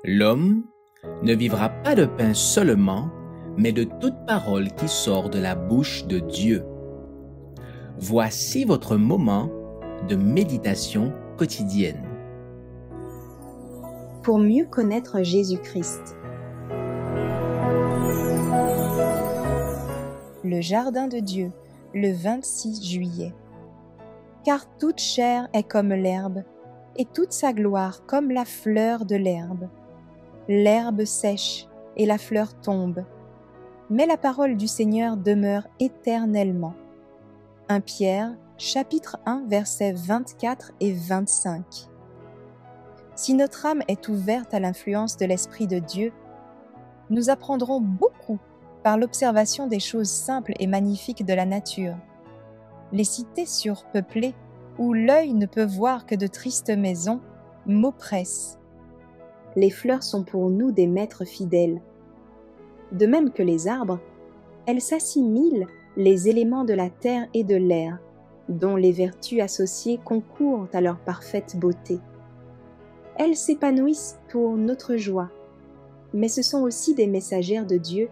L'homme ne vivra pas de pain seulement, mais de toute parole qui sort de la bouche de Dieu. Voici votre moment de méditation quotidienne. Pour mieux connaître Jésus-Christ. Le jardin de Dieu, le 26 juillet. Car toute chair est comme l'herbe, et toute sa gloire comme la fleur de l'herbe. L'herbe sèche et la fleur tombe, mais la parole du Seigneur demeure éternellement. 1 Pierre, chapitre 1, versets 24 et 25. Si notre âme est ouverte à l'influence de l'Esprit de Dieu, nous apprendrons beaucoup par l'observation des choses simples et magnifiques de la nature. Les cités surpeuplées, où l'œil ne peut voir que de tristes maisons, m'oppressent. Les fleurs sont pour nous des maîtres fidèles. De même que les arbres, elles s'assimilent les éléments de la terre et de l'air, dont les vertus associées concourent à leur parfaite beauté. Elles s'épanouissent pour notre joie, mais ce sont aussi des messagères de Dieu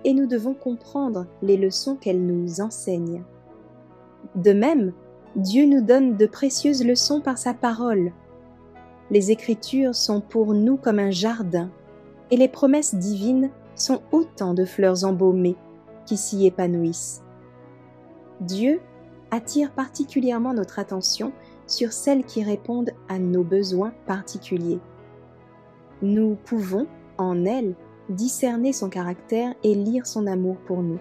et nous devons comprendre les leçons qu'elles nous enseignent. De même, Dieu nous donne de précieuses leçons par sa parole. Les Écritures sont pour nous comme un jardin, et les promesses divines sont autant de fleurs embaumées qui s'y épanouissent. Dieu attire particulièrement notre attention sur celles qui répondent à nos besoins particuliers. Nous pouvons, en elles, discerner son caractère et lire son amour pour nous.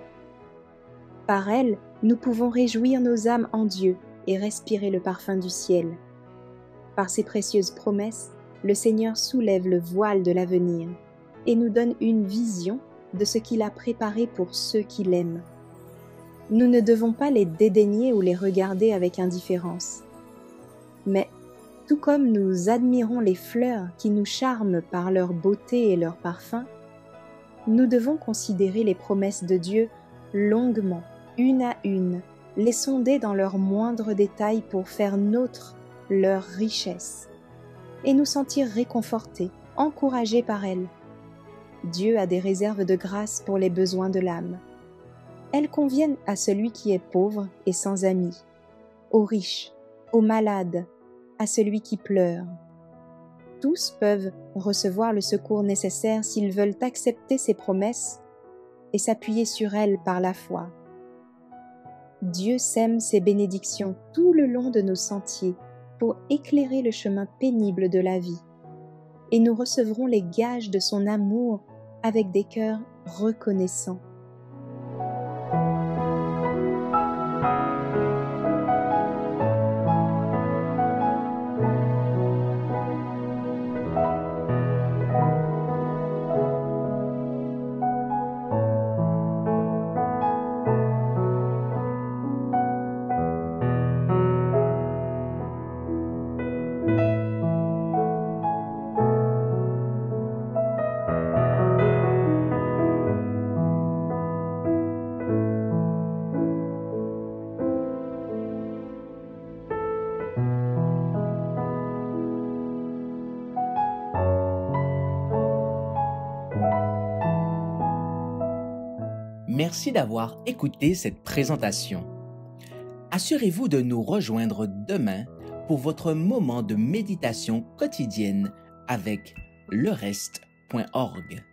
Par elles, nous pouvons réjouir nos âmes en Dieu et respirer le parfum du ciel. Par ses précieuses promesses, le Seigneur soulève le voile de l'avenir et nous donne une vision de ce qu'il a préparé pour ceux qui l'aiment. Nous ne devons pas les dédaigner ou les regarder avec indifférence. Mais, tout comme nous admirons les fleurs qui nous charment par leur beauté et leur parfum, nous devons considérer les promesses de Dieu longuement, une à une, les sonder dans leurs moindres détails pour faire nôtre leur richesse, et nous sentir réconfortés, encouragés par elles. Dieu a des réserves de grâce pour les besoins de l'âme. Elles conviennent à celui qui est pauvre et sans amis, aux riches, aux malades, à celui qui pleure. Tous peuvent recevoir le secours nécessaire s'ils veulent accepter ses promesses et s'appuyer sur elles par la foi. Dieu sème ses bénédictions tout le long de nos sentiers pour éclairer le chemin pénible de la vie, et nous recevrons les gages de son amour avec des cœurs reconnaissants. Merci d'avoir écouté cette présentation. Assurez-vous de nous rejoindre demain pour votre moment de méditation quotidienne avec lereste.org.